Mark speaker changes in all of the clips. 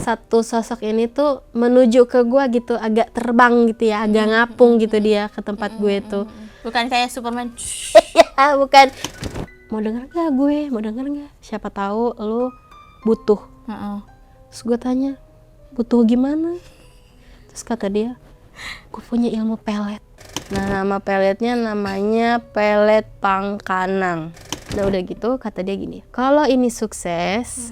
Speaker 1: satu sosok ini tuh menuju ke gue gitu, agak terbang gitu ya, agak ngapung gitu dia ke tempat gue tuh.
Speaker 2: Bukan kayak Superman.
Speaker 1: Ya bukan. Mau denger gak gue? Mau denger gak? Siapa tahu lu butuh. Terus gue tanya, butuh gimana? Terus kata dia, gue punya ilmu pelet. Nah, nama peletnya namanya pelet Pangkanang. Nah udah gitu kata dia gini, kalau ini sukses,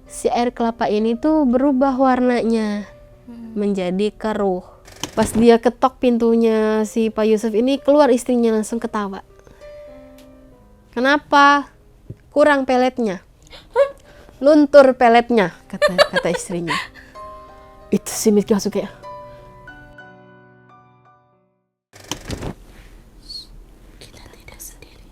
Speaker 1: si air kelapa ini tuh berubah warnanya menjadi keruh. Pas dia ketok pintunya si Pak Yusuf ini, keluar istrinya langsung ketawa. Kenapa? Kurang peletnya. Luntur peletnya, kata istrinya. Itu si Mitki langsung kayak, kita tidak sendiri.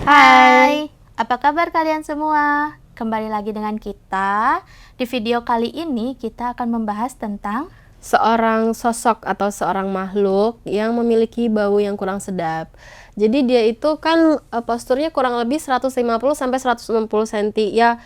Speaker 2: Hai, apa kabar kalian semua? Kembali lagi dengan kita. Di video kali ini kita akan membahas tentang
Speaker 1: Seorang sosok atau seorang makhluk yang memiliki bau yang kurang sedap. Jadi dia itu kan posturnya kurang lebih 150 sampai 160 cm. Ya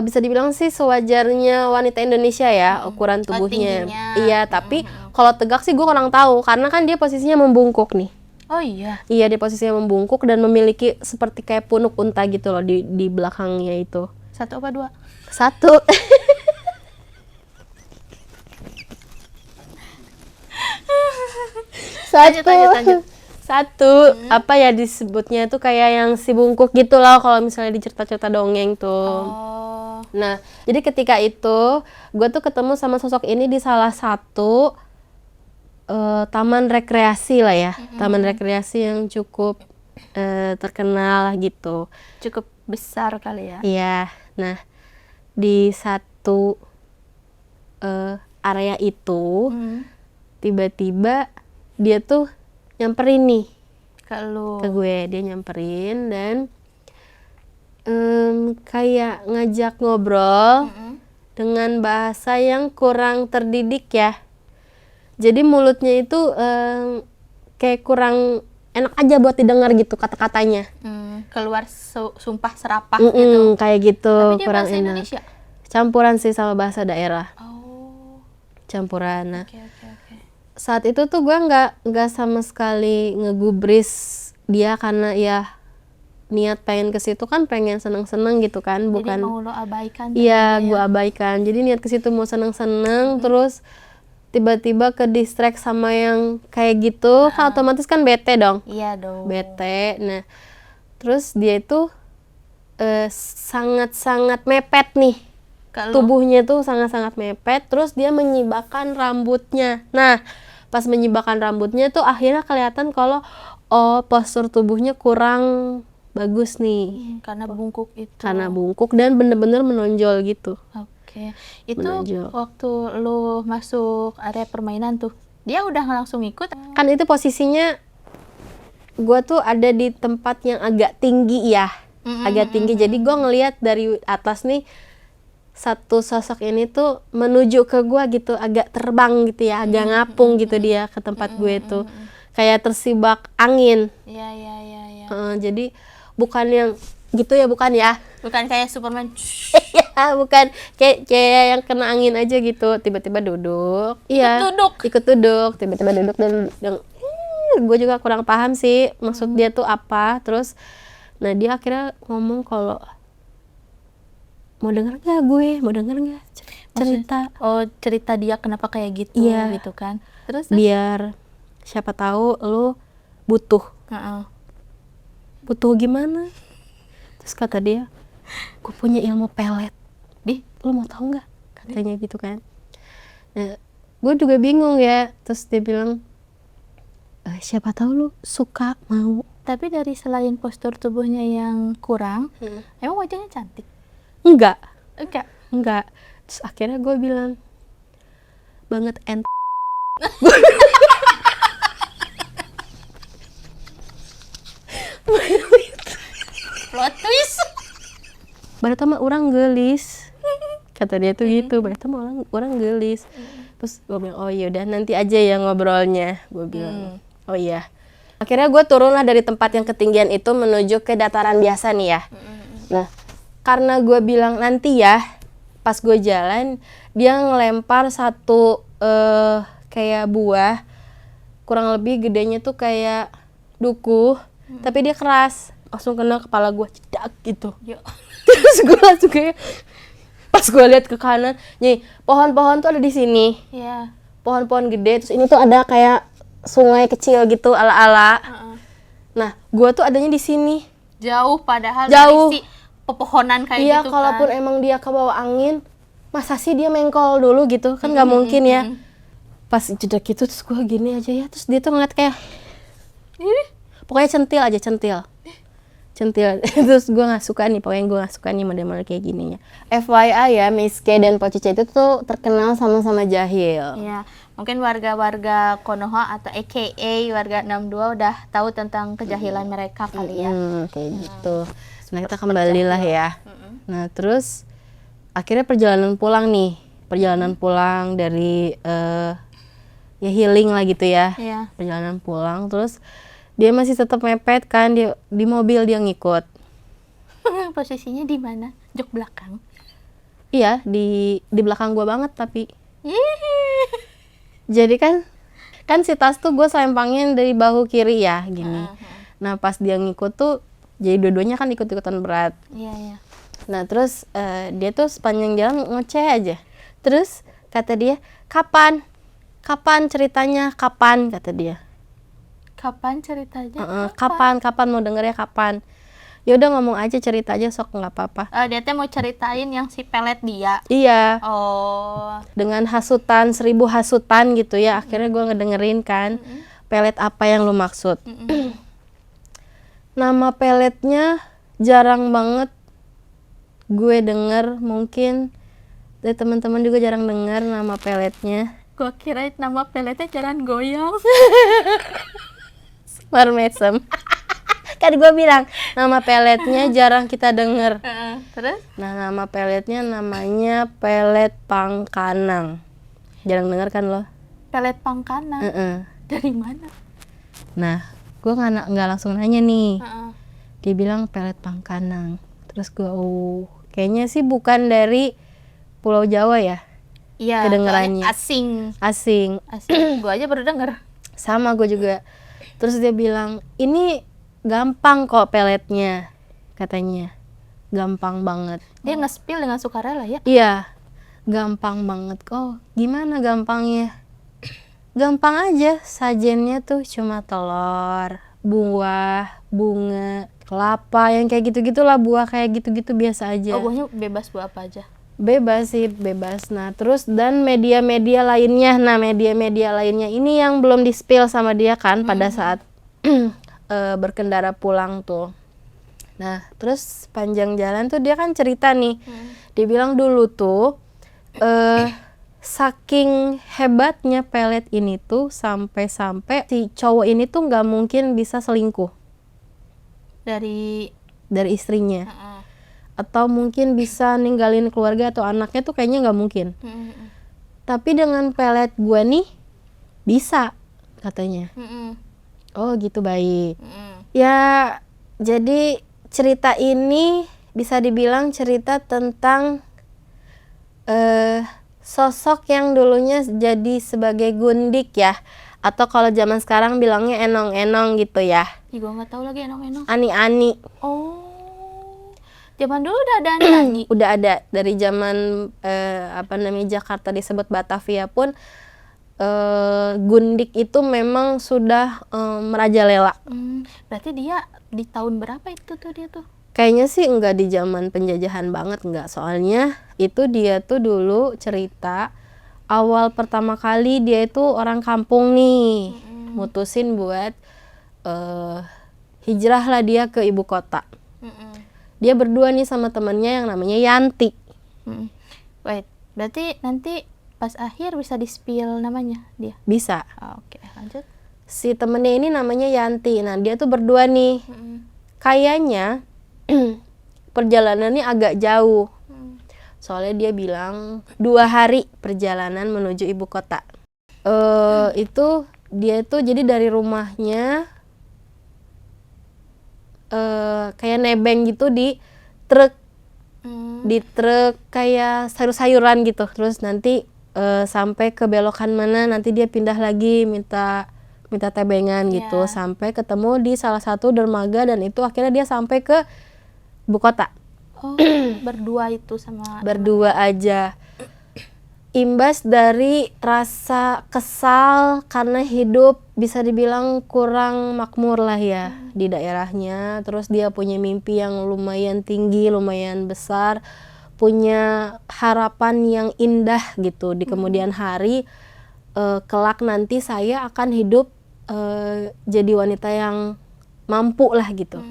Speaker 1: bisa dibilang sih sewajarnya wanita Indonesia ya, ukuran tubuhnya.
Speaker 2: tingginya.
Speaker 1: Iya, tapi kalau tegak sih gue kurang tahu karena kan dia posisinya membungkuk nih.
Speaker 2: Oh iya.
Speaker 1: Iya, dia posisinya membungkuk dan memiliki seperti kayak punuk unta gitu loh di belakangnya itu.
Speaker 2: 1 apa 2?
Speaker 1: 1.
Speaker 2: Lanjut.
Speaker 1: Satu, apa ya disebutnya itu kayak yang si bungkuk gitu loh kalau misalnya di cerita-cerita dongeng tuh.
Speaker 2: Oh.
Speaker 1: Nah, jadi ketika itu gue tuh ketemu sama sosok ini di salah satu taman rekreasi lah ya, taman rekreasi yang cukup terkenal gitu.
Speaker 2: Cukup besar kali ya.
Speaker 1: Iya, nah di satu area itu tiba-tiba dia tuh nyamperin nih
Speaker 2: Kalau
Speaker 1: ke gue, dia nyamperin dan kayak ngajak ngobrol dengan bahasa yang kurang terdidik ya. Jadi mulutnya itu kayak kurang enak aja buat didengar gitu kata-katanya.
Speaker 2: keluar sumpah serapah gitu.
Speaker 1: Kayak gitu.
Speaker 2: Tapi dia
Speaker 1: kurang
Speaker 2: bahasa
Speaker 1: enak.
Speaker 2: Indonesia.
Speaker 1: Campuran sih sama bahasa daerah.
Speaker 2: Oh.
Speaker 1: Campuran. Nah,
Speaker 2: Oke.
Speaker 1: saat itu tuh gue nggak sama sekali ngegubris dia karena ya niat pengen ke situ kan pengen seneng-seneng gitu kan, bukan.
Speaker 2: Jadi mau lo abaikan.
Speaker 1: Iya, gue abaikan. Jadi niat ke situ mau seneng-seneng, terus tiba-tiba ke distract sama yang kayak gitu, kan otomatis kan bete dong.
Speaker 2: Iya dong.
Speaker 1: Bete. Nah, terus dia itu sangat-sangat mepet nih.
Speaker 2: Kalau
Speaker 1: Tubuhnya tuh sangat-sangat mepet, terus dia menyibakkan rambutnya. Nah, pas menyibakkan rambutnya tuh akhirnya kelihatan kalau postur tubuhnya kurang bagus nih.
Speaker 2: karena bungkuk itu.
Speaker 1: Karena bungkuk dan bener-bener menonjol gitu.
Speaker 2: Oke. Itu
Speaker 1: Menonjol.
Speaker 2: waktu lo masuk area permainan tuh, dia udah langsung ikut.
Speaker 1: Kan itu posisinya gue tuh ada di tempat yang agak tinggi ya. Agak tinggi, jadi gue ngelihat dari atas nih satu sosok ini tuh menuju ke gue gitu, agak terbang gitu ya, agak ngapung gitu dia ke tempat gue tuh. Kayak tersibak angin.
Speaker 2: Iya.
Speaker 1: Jadi bukan yang gitu ya, bukan ya.
Speaker 2: Bukan kayak Superman.
Speaker 1: Ya, bukan kayak yang kena angin aja gitu, tiba-tiba duduk. Iya. Ikut duduk, tiba-tiba duduk dan gue juga kurang paham sih maksud dia tuh apa. Terus nah dia akhirnya ngomong kalau mau denger gak gue, mau denger gak cerita.
Speaker 2: Cerita dia kenapa kayak gitu.
Speaker 1: Iya.
Speaker 2: Gitu kan. Terus
Speaker 1: Biar siapa tahu lu butuh. Butuh gimana? Terus kata dia, gue punya ilmu pelet. Lu mau tahu nggak? Katanya gitu kan. Nah, gue juga bingung ya. Terus dia bilang, siapa tahu lu suka, mau.
Speaker 2: Tapi dari selain postur tubuhnya yang kurang, emang wajahnya cantik?
Speaker 1: Enggak.
Speaker 2: Enggak.
Speaker 1: Terus akhirnya gue bilang, banget
Speaker 2: Plot twist.
Speaker 1: Berarti mah orang gelis. Kata dia tuh gitu, berarti mah orang gelis. Terus gue bilang, oh yaudah nanti aja ya ngobrolnya. Gue bilang, oh iya. Akhirnya gue turunlah dari tempat yang ketinggian itu menuju ke dataran biasa nih ya. Nah, karena gue bilang nanti ya, pas gue jalan dia ngelempar satu kayak buah kurang lebih gedenya tuh kayak duku, tapi dia keras, langsung kena kepala gue cedak gitu. Terus gue langsung kayak pas gue lihat ke kanan, nih pohon-pohon tuh ada di sini, pohon-pohon gede, terus ini tuh ada kayak sungai kecil gitu ala-ala. Nah gue tuh adanya di sini,
Speaker 2: jauh padahal
Speaker 1: jauh
Speaker 2: dari si pepohonan kayak
Speaker 1: iya,
Speaker 2: gitu kan.
Speaker 1: kalaupun emang dia ke bawah angin, masa sih dia mengkol dulu gitu kan, nggak mungkin ya. Pas jeda gitu terus gue gini aja ya, terus dia tuh ngeliat kayak pokoknya centil aja, centil terus gue nggak suka nih, pokoknya gue nggak suka nih model-model kayak gininya. FYI ya, Miss K dan Po Cica itu tuh terkenal sama-sama jahil.
Speaker 2: Iya, mungkin warga-warga Konoha atau AKA warga 62 udah tahu tentang kejahilan mereka kali ya.
Speaker 1: Kayak gitu. Nah kita kembali lah ya. Nah terus akhirnya perjalanan pulang dari ya healing lah gitu ya. Perjalanan pulang, terus dia masih tetap mepet kan, dia di mobil dia ngikut.
Speaker 2: Posisinya di mana? Jok belakang?
Speaker 1: Iya, di belakang gua banget tapi. Jadi kan si tas tuh gue selempangin dari bahu kiri ya gini. Nah pas dia ngikut tuh jadi dua-duanya kan ikut-ikutan berat. Nah terus dia tuh sepanjang jalan ngoceh aja. Terus kata dia, kapan ceritanya, kapan, kata dia.
Speaker 2: Kapan ceritanya?
Speaker 1: Kapan mau dengernya kapan? Ya udah ngomong aja, cerita aja sok, nggak apa-apa.
Speaker 2: Dia teh mau ceritain yang si pelet dia.
Speaker 1: Iya.
Speaker 2: Oh.
Speaker 1: Dengan hasutan 1000 hasutan gitu ya, akhirnya gue ngedengerin kan. Pelet apa yang lu maksud? Nama peletnya jarang banget gue denger, mungkin dari teman-teman juga jarang denger nama peletnya.
Speaker 2: Gue kira nama peletnya jalan goyang.
Speaker 1: Marmesem. Kan gue bilang nama peletnya jarang kita denger.
Speaker 2: Terus?
Speaker 1: Nah nama peletnya namanya pelet pangkanang. Jarang denger kan lo?
Speaker 2: Pelet pangkanang? Dari mana?
Speaker 1: Nah gue nggak langsung nanya nih. Dia bilang pelet pangkanang. Terus gue kayaknya sih bukan dari Pulau Jawa ya.
Speaker 2: Iya,
Speaker 1: kedengerannya
Speaker 2: asing. Gue aja baru denger.
Speaker 1: Sama gue juga. Terus dia bilang, ini gampang kok peletnya, katanya. Gampang banget.
Speaker 2: Dia nge-spill dengan sukarela ya?
Speaker 1: Iya, gampang banget. Oh, gimana gampangnya? Gampang aja, sajennya tuh cuma telur, buah, bunga, kelapa, yang kayak gitu-gitulah, buah kayak gitu-gitu biasa aja.
Speaker 2: Oh, buahnya bebas, buah apa aja?
Speaker 1: Bebas sih, bebas. Nah terus dan media-media lainnya, media-media lainnya ini yang belum di-spill sama dia kan pada saat berkendara pulang tuh. Nah terus panjang jalan tuh dia kan cerita nih, dia bilang dulu tuh saking hebatnya pelet ini tuh sampai-sampai si cowok ini tuh nggak mungkin bisa selingkuh dari istrinya. Atau mungkin bisa ninggalin keluarga atau anaknya tuh kayaknya nggak mungkin. Tapi dengan pelet gue nih bisa, katanya. Oh gitu, baik. Ya jadi cerita ini bisa dibilang cerita tentang sosok yang dulunya jadi sebagai gundik ya, atau kalau zaman sekarang bilangnya enong-enong gitu ya.
Speaker 2: Gue nggak tahu lagi enong-enong.
Speaker 1: Ani-ani.
Speaker 2: Oh. Zaman dulu udah ada ani-ani.
Speaker 1: Udah ada dari zaman Jakarta disebut Batavia pun gundik itu memang sudah merajalela.
Speaker 2: Berarti dia di tahun berapa itu tuh dia tuh?
Speaker 1: Kayaknya sih enggak di zaman penjajahan banget, enggak. Soalnya itu dia tuh dulu cerita awal pertama kali dia itu orang kampung nih, mutusin buat hijrah lah dia ke ibu kota. Dia berdua nih sama temennya yang namanya Yanti.
Speaker 2: Wait, berarti nanti pas akhir bisa di-spill namanya dia?
Speaker 1: Bisa.
Speaker 2: Oke, lanjut.
Speaker 1: Si temennya ini namanya Yanti. Nah dia tuh berdua nih. Kayaknya perjalanannya agak jauh. Soalnya dia bilang 2 hari perjalanan menuju ibu kota. Itu dia tuh jadi dari rumahnya kayak nebeng gitu di truk di truk kayak sayur-sayuran gitu. Terus nanti sampai ke belokan mana nanti dia pindah lagi minta tebengan gitu, sampai ketemu di salah satu dermaga, dan itu akhirnya dia sampai ke ibu kota.
Speaker 2: Berdua itu sama
Speaker 1: berdua aja. Imbas dari rasa kesal karena hidup bisa dibilang kurang makmur lah ya di daerahnya. Terus dia punya mimpi yang lumayan tinggi, lumayan besar, punya harapan yang indah gitu di kemudian hari. Kelak nanti saya akan hidup jadi wanita yang mampu lah gitu.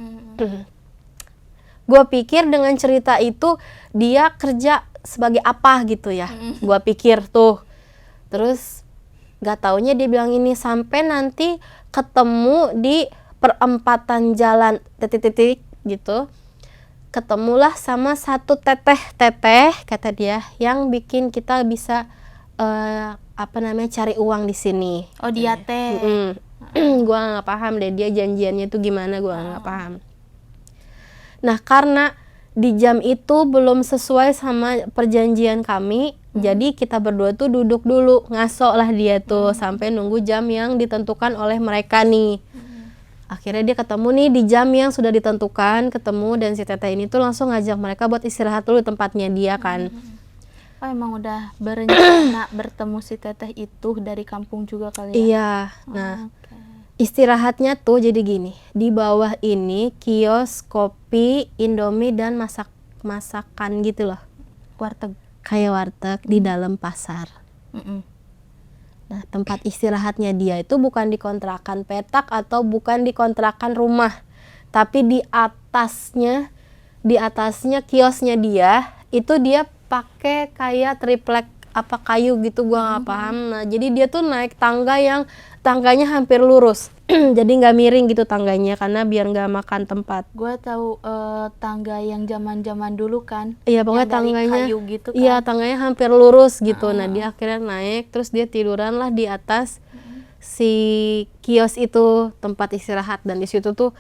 Speaker 1: Gue pikir dengan cerita itu dia kerja sebagai apa gitu ya. Gue pikir tuh. Terus gak taunya dia bilang ini, sampai nanti ketemu di perempatan jalan titik-titik gitu. Ketemulah sama satu teteh kata dia yang bikin kita bisa cari uang di sini.
Speaker 2: Oh, dia teh.
Speaker 1: Gue nggak paham deh dia janjiannya tuh gimana, gue nggak paham. Nah, karena di jam itu belum sesuai sama perjanjian kami, jadi kita berdua tuh duduk dulu, ngaso lah dia tuh sampai nunggu jam yang ditentukan oleh mereka nih. Akhirnya dia ketemu nih di jam yang sudah ditentukan, ketemu, dan si teteh ini tuh langsung ngajak mereka buat istirahat dulu di tempatnya dia kan.
Speaker 2: Oh, emang udah berencana bertemu si teteh itu dari kampung juga kali ya?
Speaker 1: Iya, nah istirahatnya tuh jadi gini, di bawah ini kios kopi, Indomie, dan masakan gitu loh.
Speaker 2: Warteg.
Speaker 1: Kayak warteg di dalam pasar. Nah, tempat istirahatnya dia itu bukan di kontrakan petak atau bukan di kontrakan rumah, tapi di atasnya kiosnya dia itu dia pakai kayak triplek apa kayu gitu, gua nggak paham. Nah, jadi dia tuh naik tangganya hampir lurus. Jadi nggak miring gitu tangganya karena biar nggak makan tempat.
Speaker 2: Gue tahu tangga yang zaman dulu kan.
Speaker 1: Iya, pokoknya tangganya
Speaker 2: kayu gitu kan.
Speaker 1: Iya, tangganya hampir lurus gitu. Nah, dia akhirnya naik, terus dia tiduran lah di atas si kios itu, tempat istirahat. Dan di situ tuh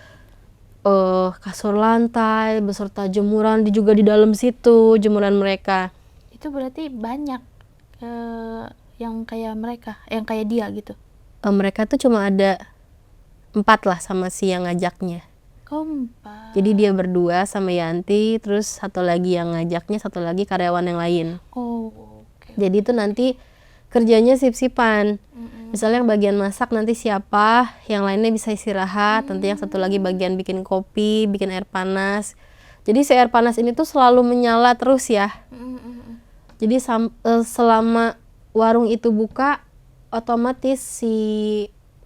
Speaker 1: kasur lantai beserta jemuran juga di dalam situ, jemuran mereka.
Speaker 2: Itu berarti banyak yang kayak mereka, yang kayak dia gitu.
Speaker 1: Mereka tuh cuma ada 4 lah sama si yang ngajaknya.
Speaker 2: 4.
Speaker 1: Jadi dia berdua sama Yanti, terus satu lagi yang ngajaknya, satu lagi karyawan yang lain.
Speaker 2: Okay.
Speaker 1: Jadi itu nanti kerjanya sip-sipan. Misalnya yang bagian masak nanti siapa, yang lainnya bisa istirahat, nanti yang satu lagi bagian bikin kopi, bikin air panas. Jadi si air panas ini tuh selalu menyala terus ya. Jadi selama warung itu buka, otomatis si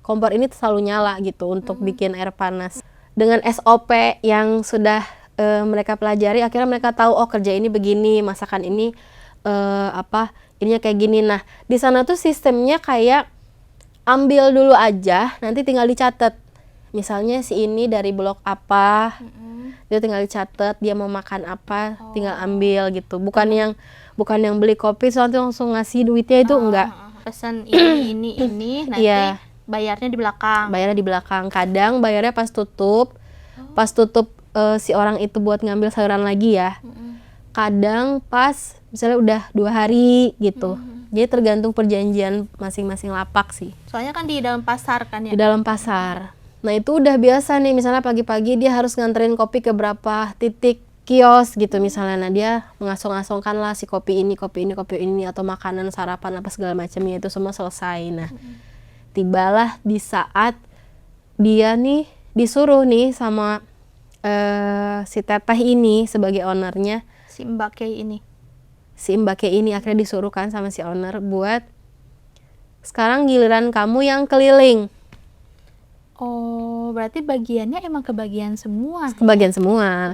Speaker 1: kompor ini selalu nyala gitu untuk bikin air panas. Dengan SOP yang sudah mereka pelajari, akhirnya mereka tahu oh kerja ini begini, masakan ini ininya kayak gini. Nah, di sana tuh sistemnya kayak ambil dulu aja, nanti tinggal dicatat. Misalnya si ini dari blok apa, dia tinggal dicatat, dia mau makan apa, tinggal ambil gitu. Bukan yang beli kopi soalnya langsung ngasih duitnya, itu enggak.
Speaker 2: Pesan ini nanti bayarnya di belakang.
Speaker 1: Bayarnya di belakang. Kadang bayarnya pas tutup. Pas tutup si orang itu buat ngambil sayuran lagi ya. Kadang pas misalnya udah 2 hari gitu. Jadi tergantung perjanjian masing-masing lapak sih.
Speaker 2: Soalnya kan di dalam pasar kan ya.
Speaker 1: Di dalam pasar. Nah, itu udah biasa nih, misalnya pagi-pagi dia harus nganterin kopi ke berapa titik kios gitu misalnya. Nah, dia mengasong-asongkan lah si kopi ini atau makanan sarapan apa segala macamnya itu semua selesai. Nah, tibalah di saat dia nih disuruh nih sama si teteh ini sebagai ownernya,
Speaker 2: si Mbak Kay ini
Speaker 1: akhirnya disuruh kan sama si owner buat sekarang giliran kamu yang keliling.
Speaker 2: Oh, berarti bagiannya emang kebagian semua.
Speaker 1: Kebagian semua.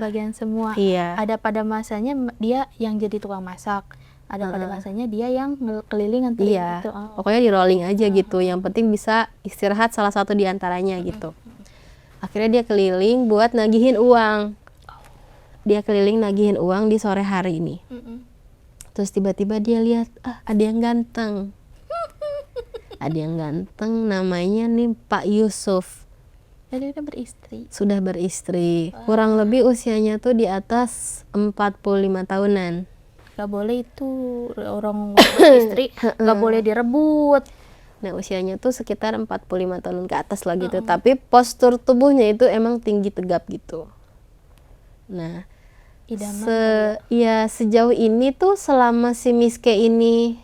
Speaker 1: Iya.
Speaker 2: Ada pada masanya dia yang jadi tukang masak. Ada pada masanya dia yang keliling nganterin gitu.
Speaker 1: Pokoknya di rolling aja gitu. Yang penting bisa istirahat salah satu di antaranya gitu. Akhirnya dia keliling buat nagihin uang. Dia keliling nagihin uang di sore hari ini. Terus tiba-tiba dia lihat, ada yang ganteng. Ada yang ganteng namanya nih Pak Yusuf.
Speaker 2: Jadi udah beristri.
Speaker 1: Sudah beristri. Kurang lebih usianya tuh di atas 45 tahunan.
Speaker 2: Gak boleh itu orang beristri, gak boleh direbut.
Speaker 1: Nah, usianya tuh sekitar 45 tahun ke atas lah gitu. Tapi postur tubuhnya itu emang tinggi tegap gitu. Nah, sejauh ini tuh selama si Miske ini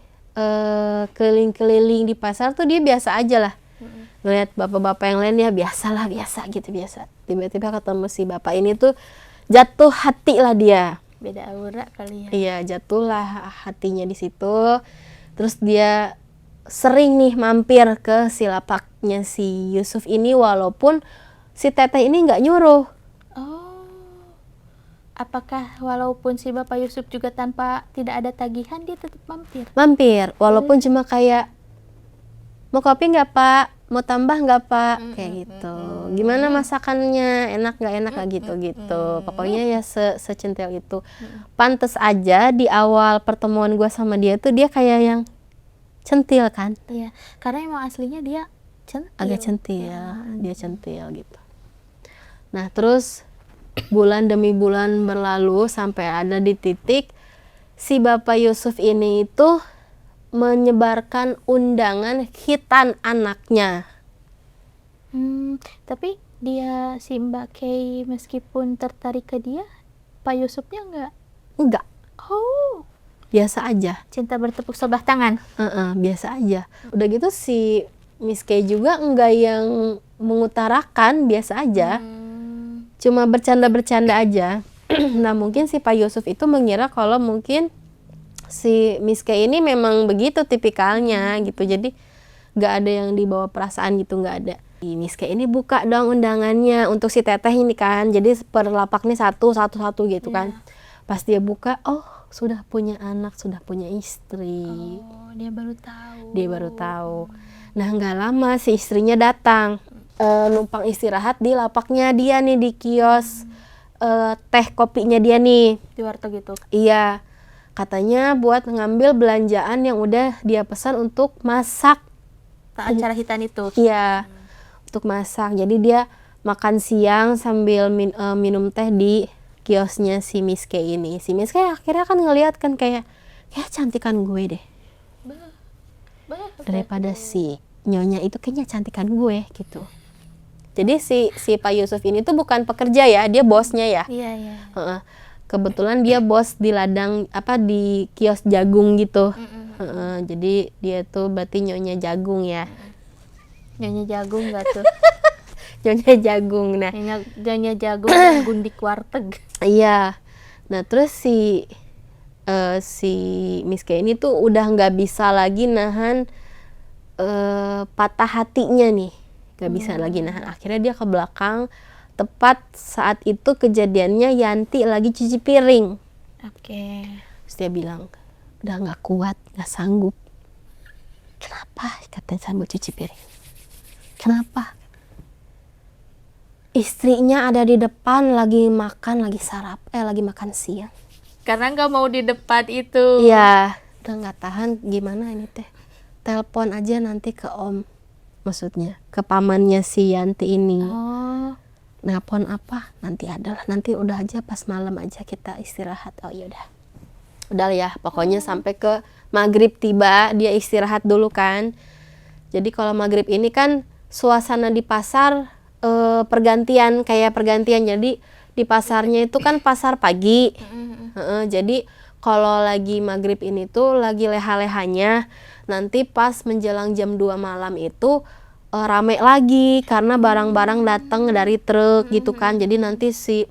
Speaker 1: keliling-keliling di pasar tuh dia biasa aja lah. Ngeliat bapak-bapak yang lain ya biasa gitu. Tiba-tiba ketemu si bapak ini tuh jatuh hati lah dia.
Speaker 2: Beda aura kali ya.
Speaker 1: Iya, jatuhlah hatinya di situ. Terus dia sering nih mampir ke si lapaknya si Yusuf ini walaupun si teteh ini nggak nyuruh.
Speaker 2: Oh, apakah walaupun si Bapak Yusuf juga tidak ada tagihan dia tetap mampir?
Speaker 1: Mampir, walaupun cuma kayak mau kopi nggak Pak, mau tambah nggak Pak, kayak gitu. Gimana masakannya, enak nggak gitu. Pokoknya ya secentil itu. Pantes aja di awal pertemuan gue sama dia tuh dia kayak yang centil kan?
Speaker 2: Iya, karena emang aslinya dia centil.
Speaker 1: Agak centil, dia centil gitu. Nah terus bulan demi bulan berlalu sampai ada di titik si Bapak Yusuf ini itu menyebarkan undangan khitan anaknya.
Speaker 2: Tapi dia si Mbak Kay meskipun tertarik ke dia, Pak Yusufnya
Speaker 1: Enggak.
Speaker 2: Oh,
Speaker 1: biasa aja.
Speaker 2: Cinta bertepuk sebelah tangan.
Speaker 1: Biasa aja. Udah gitu si Miss Kay juga enggak yang mengutarakan, biasa aja. Cuma bercanda-bercanda aja. Nah mungkin si Pak Yusuf itu mengira kalau mungkin si Miss Kay ini memang begitu tipikalnya gitu. Jadi nggak ada yang dibawa perasaan gitu, nggak ada. Miss Kay ini buka dong undangannya untuk si teteh ini kan. Jadi per lapak nih satu gitu kan. Pas dia buka, oh sudah punya anak, sudah punya istri.
Speaker 2: Oh, dia baru tahu.
Speaker 1: Nah nggak lama si istrinya datang. Numpang istirahat di lapaknya dia nih, di kios teh kopinya dia nih.
Speaker 2: Di warteg gitu?
Speaker 1: Iya. Katanya buat ngambil belanjaan yang udah dia pesan untuk masak.
Speaker 2: Acara hitan itu?
Speaker 1: Iya, untuk masak. Jadi dia makan siang sambil minum teh di kiosnya si Miss Kay ini. Si Miss Kay akhirnya kan ngeliat kan kayak cantikan gue deh. Daripada si nyonya itu kayaknya cantikan gue gitu. Jadi si Pak Yusuf ini tuh bukan pekerja ya, dia bosnya ya.
Speaker 2: Iya.
Speaker 1: Kebetulan dia bos di ladang di kios jagung gitu. Jadi dia tuh berarti nyonya jagung ya.
Speaker 2: Nyonya jagung nggak tuh?
Speaker 1: Nyonya jagung. Nah,
Speaker 2: nyonya jagung yang gundik warteg.
Speaker 1: Iya. Nah terus si Miss Kay ini tuh udah nggak bisa lagi nahan patah hatinya nih. Gak bisa lagi nahan. Akhirnya dia ke belakang. Tepat saat itu kejadiannya Yanti lagi cuci piring.
Speaker 2: Oke.
Speaker 1: Terus dia bilang, udah gak kuat, gak sanggup. Kenapa? Katanya sambil cuci piring. Kenapa? Istrinya ada di depan lagi makan, lagi makan siang.
Speaker 2: Karena gak mau di depan itu.
Speaker 1: Iya, udah gak tahan, gimana ini teh. Telepon aja nanti ke om. Maksudnya, ke pamannya si Yanti ini.
Speaker 2: Oh.
Speaker 1: Nelpon apa? Nanti udah aja pas malam aja kita istirahat. Oh yaudah. Udah ya, pokoknya sampai ke maghrib tiba, dia istirahat dulu kan. Jadi kalau maghrib ini kan suasana di pasar pergantian. Jadi di pasarnya itu kan pasar pagi. Jadi kalau lagi maghrib ini tuh lagi leha-lehanya. Nanti pas menjelang jam 2 malam itu rame lagi karena barang-barang datang dari truk gitu kan. Jadi nanti si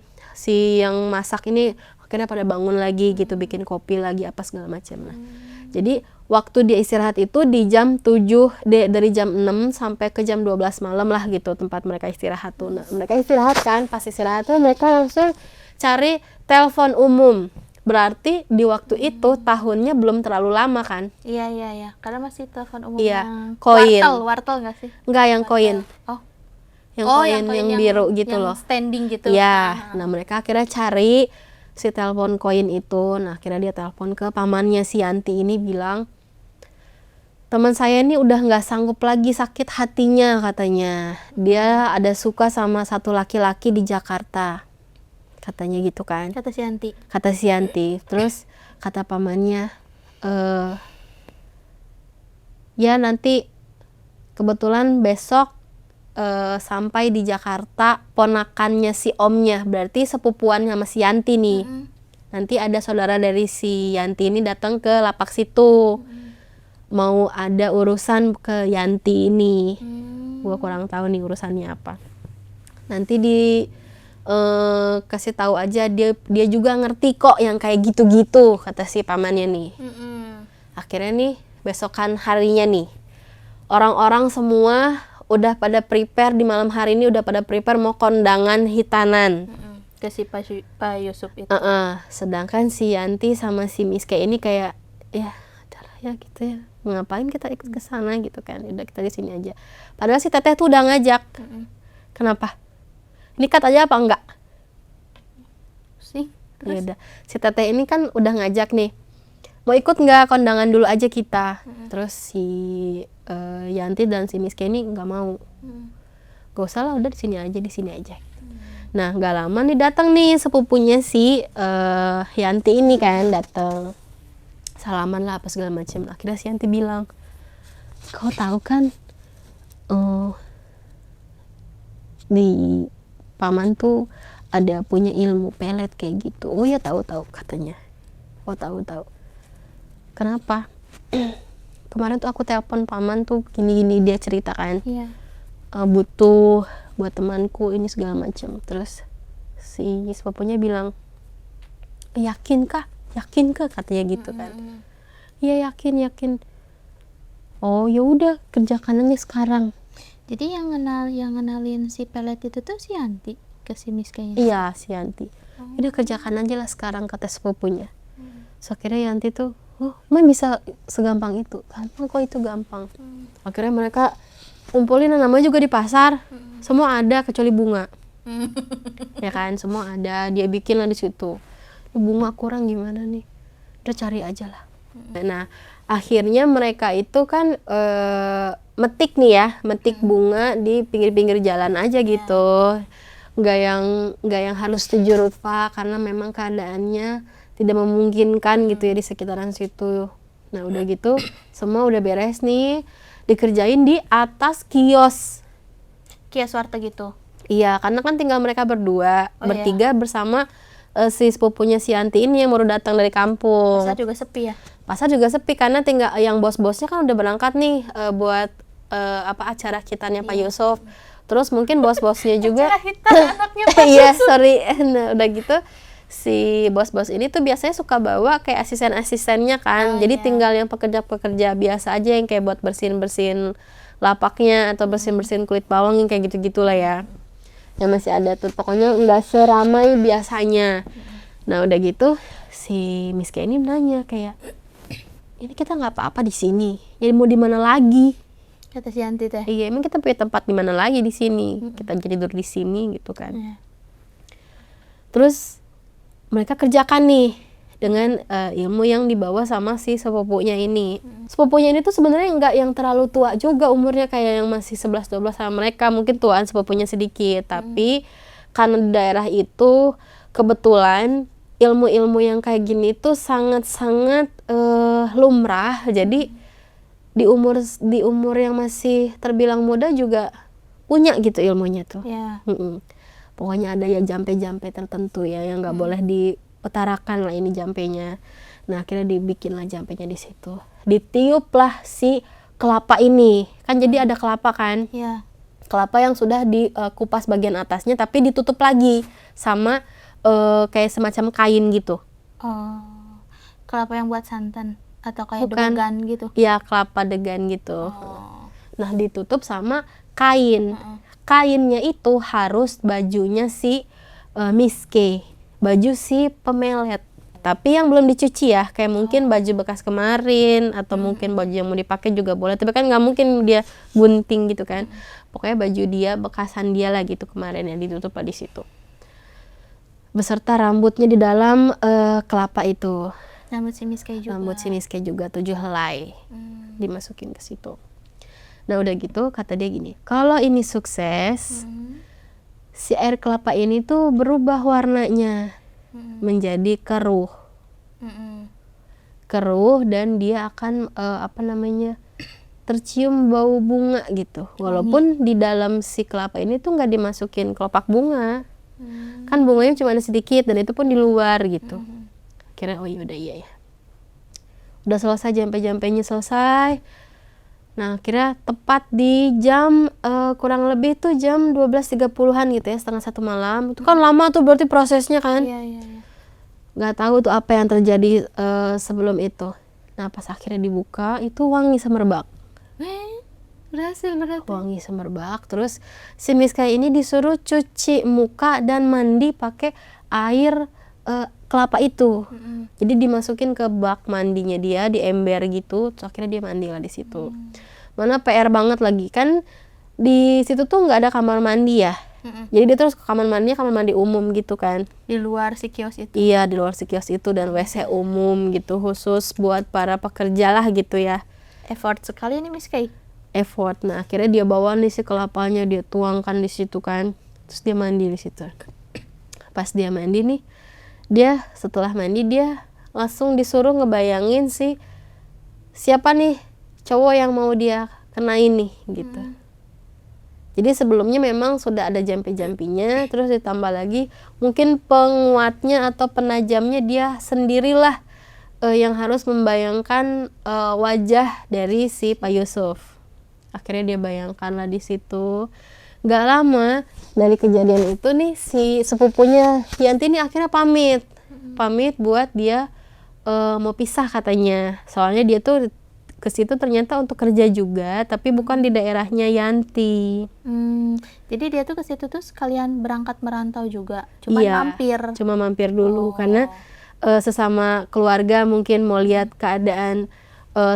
Speaker 1: yang masak ini akhirnya pada bangun lagi gitu, bikin kopi lagi apa segala macam. Nah, jadi waktu dia istirahat itu di jam 7 dari jam 6 sampai ke jam 12 malam lah gitu tempat mereka istirahat tuh. Nah, mereka istirahat kan, pas istirahat tuh mereka langsung cari telepon umum. Berarti di waktu itu tahunnya belum terlalu lama kan?
Speaker 2: Iya. Karena masih telepon umum
Speaker 1: yang koin.
Speaker 2: Wartel nggak sih?
Speaker 1: Enggak, yang koin.
Speaker 2: Oh.
Speaker 1: Yang koin yang biru gitu
Speaker 2: yang
Speaker 1: loh.
Speaker 2: Standing gitu.
Speaker 1: Iya. Nah mereka akhirnya cari si telepon koin itu. Nah akhirnya dia telepon ke pamannya si Yanti ini bilang, teman saya ini udah nggak sanggup lagi sakit hatinya katanya. Dia ada suka sama satu laki-laki di Jakarta. Katanya gitu kan.
Speaker 2: Kata si Yanti.
Speaker 1: Kata si Yanti. Terus kata pamannya, ya nanti kebetulan besok sampai di Jakarta ponakannya si omnya, berarti sepupuan sama si Yanti nih. Nanti ada saudara dari si Yanti ini datang ke lapak situ. Mau ada urusan ke Yanti ini. Gua kurang tahu nih urusannya apa. Nanti kasih tahu aja, dia juga ngerti kok yang kayak gitu-gitu, kata si pamannya nih. Akhirnya nih besokan harinya nih, orang-orang semua udah pada prepare di malam hari ini, udah pada prepare mau kondangan hitanan.
Speaker 2: Ke si Pak Yusuf itu.
Speaker 1: Sedangkan si Yanti sama si Miske ini kayak ya adalah ya gitu ya, ngapain kita ikut ke sana gitu kan, udah kita di sini aja. Padahal si Teteh tuh udah ngajak. Kenapa? Nikat aja apa enggak?
Speaker 2: Sih.
Speaker 1: Ya udah. Si Teteh ini kan udah ngajak nih. Mau ikut nggak, kondangan dulu aja kita. Terus si Yanti dan si Miske ini nggak mau. Gak usah lah, udah di sini aja. Nah nggak lama nih datang nih sepupunya si Yanti ini kan, datang salaman lah apa segala macam. Akhirnya si Yanti bilang, kau tahu kan di paman tuh ada punya ilmu pelet kayak gitu. Oh ya tahu katanya. Oh tahu. Kenapa? Kemarin tuh aku telepon paman tuh gini dia ceritakan. Butuh buat temanku ini segala macam. Terus si sepupunya bilang, yakin kah katanya gitu kan. Iya yakin. Oh ya udah, kerjakan aja sekarang.
Speaker 2: Jadi yang ngenalin si pelet itu tuh si Yanti ke si Miske.
Speaker 1: Iya si Yanti. Udah kerjakan aja lah sekarang, kata sepupunya. So akhirnya Yanti tuh, emang bisa segampang itu? Gampang kok, itu gampang. Akhirnya mereka kumpulin, namanya juga di pasar, semua ada kecuali bunga. Ya kan, semua ada, dia bikin lah di situ. Bunga kurang gimana nih? Udah cari aja lah. Nah akhirnya mereka itu kan metik bunga di pinggir-pinggir jalan aja gitu. Nggak yang harus 7 rupa karena memang keadaannya tidak memungkinkan gitu ya di sekitaran situ. Nah udah gitu semua udah beres nih, dikerjain di atas kios
Speaker 2: warteg gitu.
Speaker 1: Iya, karena kan tinggal mereka bertiga bersama si sepupunya si Yanti ini yang baru datang dari kampung.
Speaker 2: Pasar juga sepi ya?
Speaker 1: Pasar juga sepi karena tinggal yang bos-bosnya kan udah berangkat nih buat acara hitannya Pak Yusuf. Terus mungkin bos-bosnya juga
Speaker 2: acara hitan anaknya Pak Yusuf.
Speaker 1: Iya, sorry. Nah, udah gitu si bos-bos ini tuh biasanya suka bawa kayak asisten-asistennya kan. Jadi tinggal yang pekerja-pekerja biasa aja yang kayak buat bersihin-bersihin lapaknya atau bersihin-bersihin kulit bawang yang kayak gitu-gitulah ya. Yang masih ada tuh, pokoknya nggak seramai biasanya. Nah udah gitu si Miske ini nanya kayak, ini kita nggak apa-apa di sini, jadi mau di mana lagi?
Speaker 2: Kata si Yanti teh.
Speaker 1: Iya, emang kita punya tempat di mana lagi di sini? Kita jadi tidur di sini gitu kan. Terus mereka kerjakan nih dengan ilmu yang dibawa sama si sepupunya ini. Sepupunya ini tuh sebenarnya nggak yang terlalu tua juga umurnya, kayak yang masih 11-12 sama mereka, mungkin tuaan sepupunya sedikit. Tapi karena di daerah itu kebetulan ilmu-ilmu yang kayak gini tuh sangat-sangat lumrah. Jadi di umur yang masih terbilang muda juga punya gitu ilmunya tuh. Pokoknya ada ya jampe-jampe tertentu ya yang nggak boleh diutarakan lah ini jampenya. Nah akhirnya dibikin lah jampenya di situ. Ditiup lah si kelapa ini, kan jadi ada kelapa kan? Kelapa yang sudah dikupas bagian atasnya tapi ditutup lagi sama kayak semacam kain gitu.
Speaker 2: Kelapa yang buat santan atau kayak degan gitu?
Speaker 1: Iya, kelapa degan gitu. Nah ditutup sama kain. Kainnya itu harus bajunya si Miske, baju si pemelet. Tapi yang belum dicuci ya, kayak mungkin baju bekas kemarin atau mungkin baju yang mau dipakai juga boleh. Tapi kan nggak mungkin dia gunting gitu kan. Pokoknya baju dia, bekasan dia lah gitu kemarin yang ditutup di situ. Beserta rambutnya di dalam kelapa itu.
Speaker 2: Rambut si Miske juga.
Speaker 1: Rambut si Miske juga 7 helai. dimasukin ke situ. Nah udah gitu kata dia gini, kalau ini sukses, si air kelapa ini tuh berubah warnanya menjadi keruh. Keruh dan dia akan tercium bau bunga gitu. Walaupun di dalam si kelapa ini tuh nggak dimasukin kelopak bunga. Kan bunganya cuma ada sedikit dan itu pun di luar gitu. Akhirnya oh yaudah iya ya. Udah selesai, jampe-jampenya selesai. Nah akhirnya tepat di jam kurang lebih tuh jam 12.30-an gitu ya, setengah 1 malam. Itu kan lama tuh berarti prosesnya kan.
Speaker 2: Iya.
Speaker 1: Nggak tahu tuh apa yang terjadi sebelum itu. Nah pas akhirnya dibuka itu wangi semerbak.
Speaker 2: Berhasil berarti.
Speaker 1: Wangi semerbak. Terus si Miska ini disuruh cuci muka dan mandi pakai air kelapa itu. Jadi dimasukin ke bak mandinya dia, di ember gitu. Terus akhirnya dia mandi lah di situ. Mana PR banget lagi kan di situ tuh nggak ada kamar mandi ya. Jadi dia terus ke kamar mandi umum gitu kan.
Speaker 2: Di luar si kios itu.
Speaker 1: Iya di luar si kios itu dan WC umum gitu khusus buat para pekerja lah gitu ya.
Speaker 2: Effort sekali nih Miss Kay.
Speaker 1: Effort. Nah akhirnya dia bawa nih si kelapanya, dia tuangkan di situ kan. Terus dia mandi di situ. Pas dia mandi nih, dia setelah mandi dia langsung disuruh ngebayangin siapa nih cowok yang mau dia kenain nih gitu. Jadi sebelumnya memang sudah ada jampi-jampinya, terus ditambah lagi mungkin penguatnya atau penajamnya dia sendirilah yang harus membayangkan wajah dari si Pak Yusuf. Akhirnya dia bayangkan lah di situ. Gak lama dari kejadian itu nih si sepupunya Yanti nih akhirnya pamit buat dia mau pisah katanya. Soalnya dia tuh ke situ ternyata untuk kerja juga, tapi bukan di daerahnya Yanti.
Speaker 2: Jadi dia tuh ke situ tuh sekalian berangkat merantau juga, cuma mampir.
Speaker 1: Cuma mampir dulu karena sesama keluarga mungkin mau lihat keadaan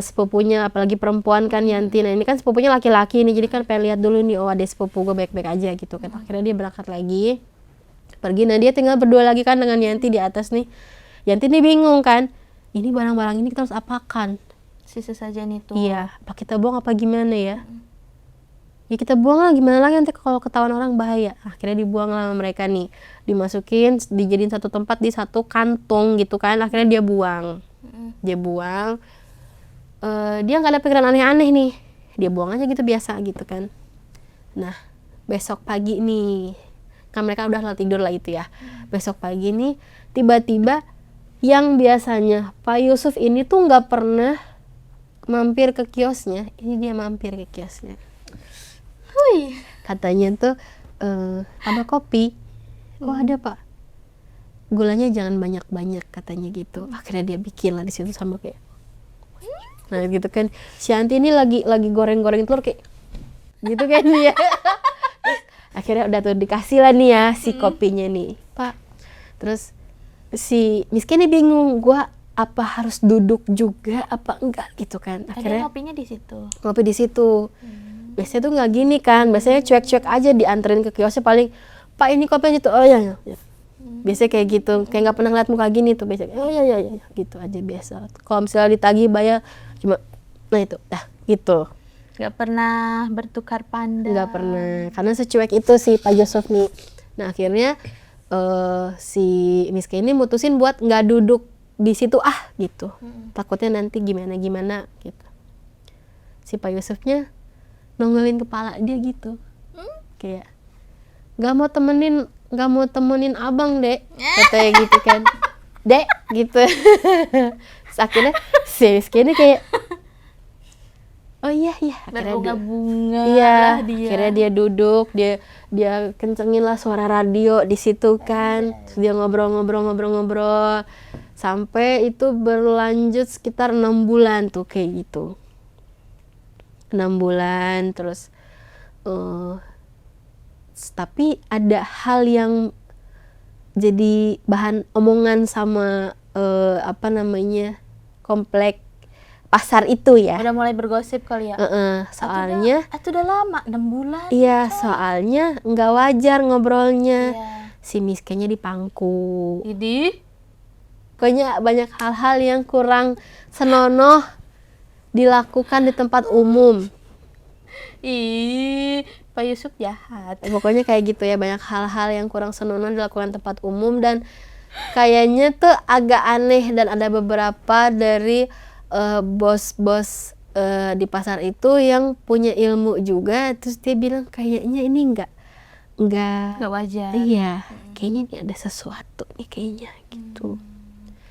Speaker 1: sepupunya, apalagi perempuan kan Yanti. Nah ini kan sepupunya laki-laki nih, jadi kan pengen lihat dulu nih, oh ada sepupu gue baik-baik aja gitu kan. Akhirnya dia berangkat lagi, pergi. Nah dia tinggal berdua lagi kan dengan Yanti di atas nih. Yanti nih bingung kan, ini barang-barang ini kita harus apakan?
Speaker 2: Sisa sajian itu.
Speaker 1: Iya, apa kita buang apa gimana ya? Ya kita buang lah, gimana lagi nanti kalau ketahuan orang bahaya. Akhirnya dibuang lah sama mereka nih, dimasukin, dijadiin satu tempat di satu kantong gitu kan. Akhirnya dia buang, dia buang. Dia nggak ada pikiran aneh-aneh nih, dia buang aja gitu biasa gitu kan. Nah besok pagi nih, kan mereka udah tidur lah itu ya. Besok pagi nih tiba-tiba yang biasanya Pak Yusuf ini tuh nggak pernah mampir ke kiosnya, ini dia mampir ke kiosnya. Katanya tuh ada kopi. Oh ada pak, gulanya jangan banyak-banyak katanya gitu. Akhirnya dia bikin lah di situ sama kayak, nah gitu kan si Yanti ini lagi goreng-goreng telur kayak gitu kan dia. Akhirnya udah tuh dikasih lah nih ya si kopinya nih pak. Terus si miskin ini bingung, gua apa harus duduk juga apa enggak gitu kan. Akhirnya
Speaker 2: ngopinya di situ.
Speaker 1: Ngopi di situ. Biasanya tuh nggak gini kan, biasanya cuek-cuek aja dianterin ke kiosnya, paling pak ini kopi gitu. Oh ya. Biasanya kayak gitu, kayak nggak pernah ngeliat muka gini tuh biasanya. Oh ya gitu aja biasa. Kalau misalnya ditagih bayar cuma nah itu gitu.
Speaker 2: Nggak pernah bertukar pandang.
Speaker 1: Nggak pernah, karena secuek itu si Pak Yusuf nih. Nah akhirnya si miskin ini mutusin buat nggak duduk di situ gitu. Takutnya nanti gimana gitu. Si Pak Yusufnya nongolin kepala dia gitu. Kayak nggak mau temenin abang dek, katanya gitu kan. Dek gitu. Terus akhirnya si miskinnya kayak oh iya
Speaker 2: berbunga-bunga
Speaker 1: iya
Speaker 2: dia.
Speaker 1: Akhirnya dia duduk, dia kencengin lah suara radio di situ kan. Terus dia ngobrol sampai itu berlanjut sekitar 6 bulan tuh kayak gitu. 6 bulan terus tapi ada hal yang jadi bahan omongan sama komplek pasar itu ya.
Speaker 2: Udah mulai bergosip kali ya.
Speaker 1: Soalnya
Speaker 2: itu udah lama 6 bulan.
Speaker 1: Iya, soalnya nggak wajar ngobrolnya.
Speaker 2: Iya.
Speaker 1: Si miskinnya dipangku.
Speaker 2: Jadi
Speaker 1: Pokoknya banyak hal-hal yang kurang senonoh dilakukan di tempat umum.
Speaker 2: Ih, Pak Yusuf jahat.
Speaker 1: Pokoknya kayak gitu ya, banyak hal-hal yang kurang senonoh dilakukan di tempat umum, dan kayaknya tuh agak aneh, dan ada beberapa dari bos-bos di pasar itu yang punya ilmu juga, terus dia bilang kayaknya ini nggak
Speaker 2: wajar.
Speaker 1: iya, kayaknya ini ada sesuatu nih kayaknya gitu.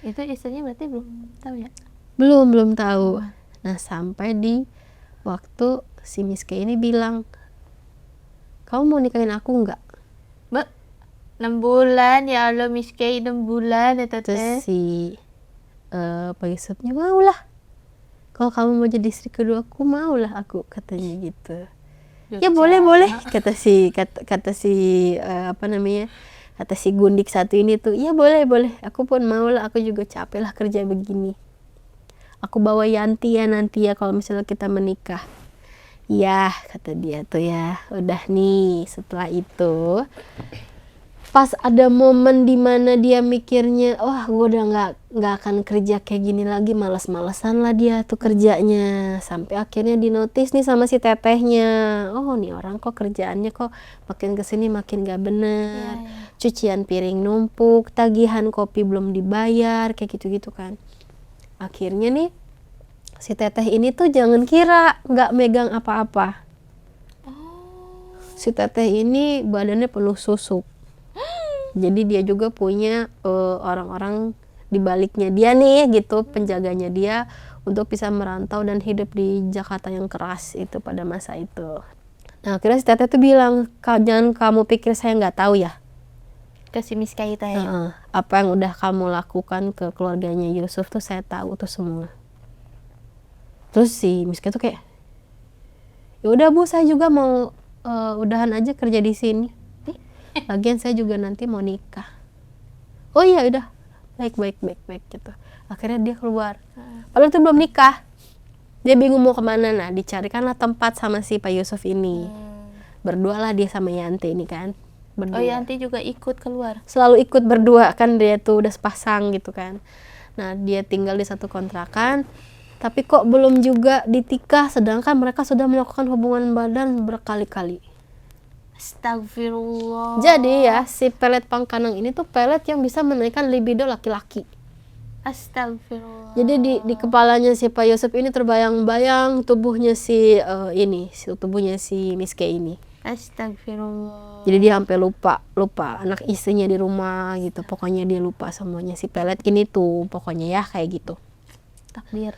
Speaker 2: Itu istrinya berarti belum tahu ya?
Speaker 1: Belum tahu. Nah, sampai di waktu si Miss K ini bilang, kamu mau nikahin aku nggak?
Speaker 2: 6 bulan ya Allah, Miss K 6 bulan ya
Speaker 1: Terus
Speaker 2: teteh.
Speaker 1: si Pak Yusufnya maulah, kalau kamu mau jadi istri kedua aku, maulah aku, katanya gitu. Ya boleh kata si kata si Gundik satu ini tuh, ya boleh, aku pun maulah, aku juga capek lah kerja begini, aku bawa Yanti ya nanti ya kalau misalnya kita menikah. Ya, kata dia tuh ya. Udah nih, setelah itu pas ada momen dimana dia mikirnya, wah gue udah nggak akan kerja kayak gini lagi, malas-malesan lah dia tuh kerjanya. Sampai akhirnya dinotis nih sama si tetehnya, oh nih orang kok kerjaannya kok makin kesini makin gak bener, cucian piring numpuk, tagihan kopi belum dibayar, kayak gitu-gitu kan. Akhirnya nih si teteh ini tuh jangan kira nggak megang apa-apa. Si teteh ini badannya penuh susuk. Jadi dia juga punya orang-orang di baliknya dia nih gitu, penjaganya dia untuk bisa merantau dan hidup di Jakarta yang keras itu pada masa itu. Nah akhirnya si teteh tuh bilang, jangan kamu pikir saya nggak tahu ya.
Speaker 2: Ke si Miss K ya.
Speaker 1: Apa yang udah kamu lakukan ke keluarganya Yusuf tuh saya tahu tuh semua. Terus si Miss K tuh kayak, ya udah Bu, saya juga mau udahan aja kerja di sini. Lagian saya juga nanti mau nikah. Oh iya udah, baik gitu. Akhirnya dia keluar. Padahal itu belum nikah. Dia bingung mau kemana. Nah dicarikanlah tempat sama si Pak Yusuf ini. Berdua lah dia sama Yanti ini kan. Berdua.
Speaker 2: Oh Yanti juga ikut keluar?
Speaker 1: Selalu ikut berdua kan, dia tuh udah sepasang gitu kan. Nah dia tinggal di satu kontrakan, tapi kok belum juga ditikah, sedangkan mereka sudah melakukan hubungan badan berkali-kali.
Speaker 2: Astagfirullah.
Speaker 1: Jadi ya si pelet Pangkanang ini tuh pelet yang bisa menaikkan libido laki-laki.
Speaker 2: Astagfirullah.
Speaker 1: Jadi di kepalanya si Pak Yusuf ini terbayang-bayang tubuhnya si tubuhnya si Miss K ini.
Speaker 2: Astagfirullah.
Speaker 1: Jadi dia sampai lupa anak istrinya di rumah gitu. Pokoknya dia lupa semuanya, si pelet gini tuh pokoknya ya kayak gitu.
Speaker 2: Takdir.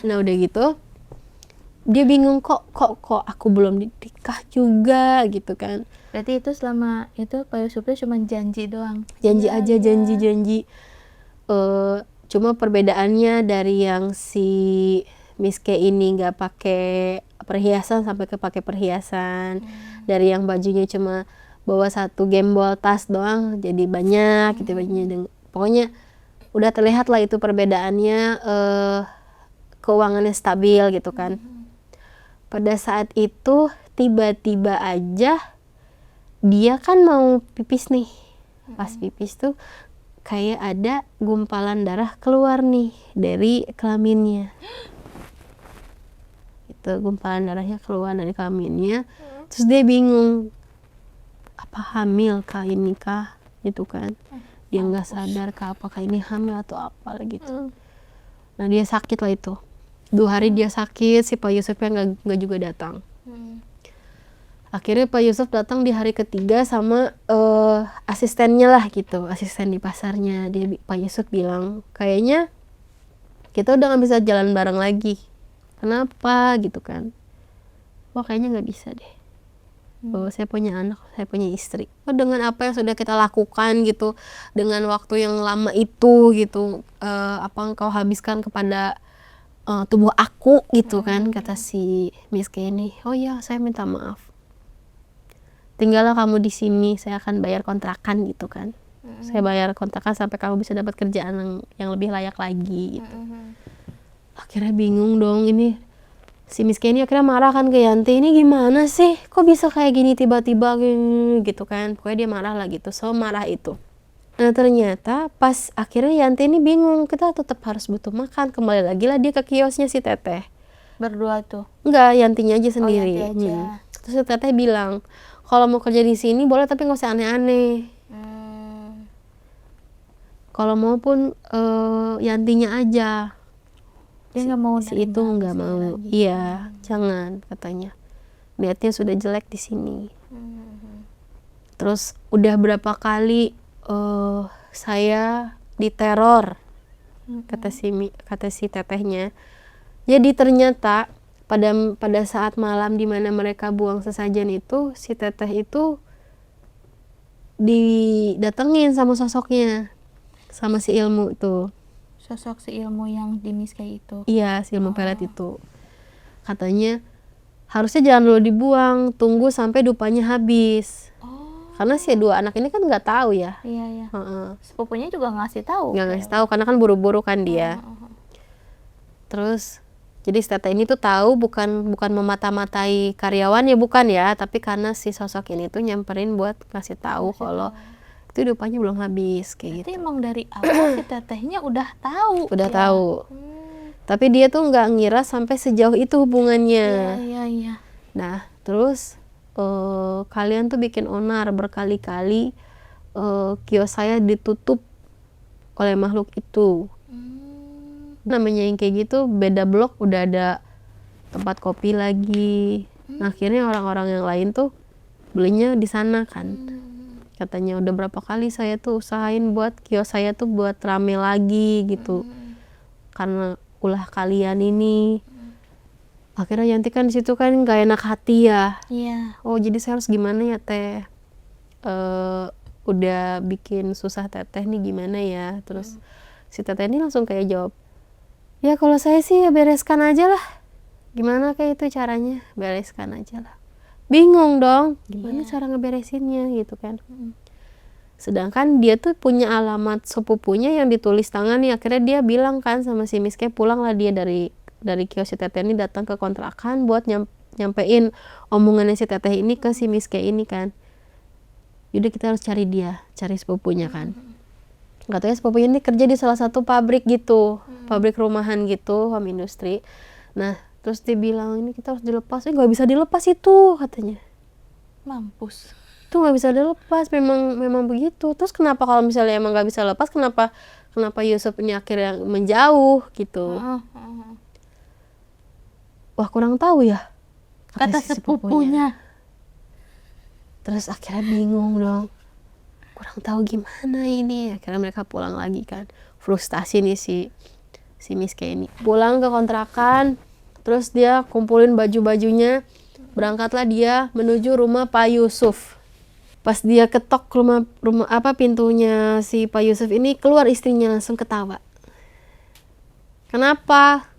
Speaker 1: Nah udah gitu dia bingung, kok aku belum nikah juga gitu kan.
Speaker 2: Berarti itu selama itu Pak Yusufnya cuma janji doang.
Speaker 1: Janji aja. Cuma perbedaannya dari yang si Miss K ini nggak pakai perhiasan sampai ke pakai perhiasan. Dari yang bajunya cuma bawa satu gembol tas doang jadi banyak gitu bajunya. Pokoknya udah terlihat lah itu perbedaannya, keuangannya stabil gitu kan. Pada saat itu tiba-tiba aja dia kan mau pipis nih. Pas pipis tuh kayak ada gumpalan darah keluar nih dari kelaminnya. Itu gumpalan darahnya keluar dari kelaminnya. Terus dia bingung, apa hamil kah ini kah gitu kan. Dia nggak sadar kah apakah ini hamil atau apa gitu. Nah dia sakit lah itu. 2 hari dia sakit, si Pak Yusufnya nggak juga datang. Akhirnya Pak Yusuf datang di hari ketiga sama asistennya lah gitu, asisten di pasarnya. Pak Yusuf bilang, kayaknya kita udah nggak bisa jalan bareng lagi. Kenapa gitu kan? Wah kayaknya nggak bisa deh. Bahwa saya punya anak, saya punya istri. Dengan apa yang sudah kita lakukan gitu, dengan waktu yang lama itu gitu, apa engkau habiskan kepada tubuh aku gitu kan, kata si Miss K ini. Oh ya, saya minta maaf. Tinggallah kamu di sini, saya akan bayar kontrakan gitu kan. Saya bayar kontrakan sampai kamu bisa dapat kerjaan yang lebih layak lagi gitu. Akhirnya bingung dong ini. Si Miss K ini akhirnya marah kan ke Yanti, ini gimana sih? Kok bisa kayak gini tiba-tiba gitu kan. Pokoknya dia marah lah gitu, so marah itu. Nah ternyata pas akhirnya Yanti ini bingung, kita tetap harus butuh makan. Kembali lagi lah dia ke kiosnya si teteh.
Speaker 2: berdua tuh?
Speaker 1: Enggak, Yantinya aja sendiri.
Speaker 2: Yanti aja.
Speaker 1: Terus teteh bilang, kalau mau kerja di sini boleh tapi nggak usah aneh-aneh. Kalau mau pun Yantinya aja.
Speaker 2: Dia nggak mau
Speaker 1: Si itu nggak mau.
Speaker 2: lagi.
Speaker 1: Iya, jangan katanya. Niatnya sudah jelek di sini. Terus udah berapa kali saya diteror, kata si tetehnya. Jadi ternyata pada saat malam di mana mereka buang sesajen itu, si teteh itu didatengin sama sosoknya, sama si ilmu itu.
Speaker 2: Sosok si ilmu yang di miskai itu?
Speaker 1: Iya, si ilmu pelet itu. Katanya harusnya jangan dulu dibuang, tunggu sampai dupanya habis. Karena si dua anak ini kan nggak tahu ya.
Speaker 2: Iya. Sepupunya juga ngasih tahu.
Speaker 1: Nggak ngasih tahu karena kan buru-buru kan dia. Terus jadi si teteh ini tuh tahu bukan memata-matai karyawan ya, bukan ya, tapi karena si sosok ini tuh nyamperin buat ngasih tahu kalau itu dupanya belum habis kayak gitu.
Speaker 2: Jadi emang dari awal si tetehnya udah tahu.
Speaker 1: Udah tahu. Tapi dia tuh nggak ngira sampai sejauh itu hubungannya.
Speaker 2: Iya.
Speaker 1: Nah, terus kalian tuh bikin onar berkali-kali, kios saya ditutup oleh makhluk itu. Namanya yang kayak gitu, beda blok udah ada tempat kopi lagi. Nah, akhirnya orang-orang yang lain tuh belinya di sana kan. Katanya udah berapa kali saya tuh usahain buat kios saya tuh buat rame lagi gitu. Karena ulah kalian ini. Akhirnya Yanti kan di situ kan gak enak hati ya.
Speaker 2: Iya.
Speaker 1: Oh, jadi saya harus gimana ya teh? Udah bikin susah teteh nih, gimana ya? Terus si teteh ini langsung kayak jawab, ya kalau saya sih ya bereskan aja lah. Gimana kayak itu caranya? Bereskan aja lah. Bingung dong, gimana cara ngeberesinnya gitu kan. Sedangkan dia tuh punya alamat sepupunya yang ditulis tangan nih. Akhirnya dia bilang kan sama si Miske, pulanglah dia dari kios si teteh ini datang ke kontrakan buat nyampein omongannya si teteh ini ke si Miske ini kan. Yaudah kita harus cari sepupunya kan. Katanya sepupunya ini kerja di salah satu pabrik gitu, pabrik rumahan gitu, home industry. Nah, terus dia bilang ini kita harus dilepas. Nggak bisa dilepas itu katanya.
Speaker 2: Mampus.
Speaker 1: Itu nggak bisa dilepas, memang begitu. Terus kenapa kalau misalnya emang nggak bisa lepas, kenapa Yusuf ini akhirnya menjauh gitu? Wah, kurang tahu ya,
Speaker 2: kata
Speaker 1: si
Speaker 2: sepupunya.
Speaker 1: Terus akhirnya bingung dong, kurang tahu gimana ini. Akhirnya mereka pulang lagi kan, frustasi nih si Miske ini. Pulang ke kontrakan, terus dia kumpulin baju-bajunya, berangkatlah dia menuju rumah Pak Yusuf. Pas dia ketok rumah pintunya si Pak Yusuf ini, keluar istrinya langsung ketawa. Kenapa?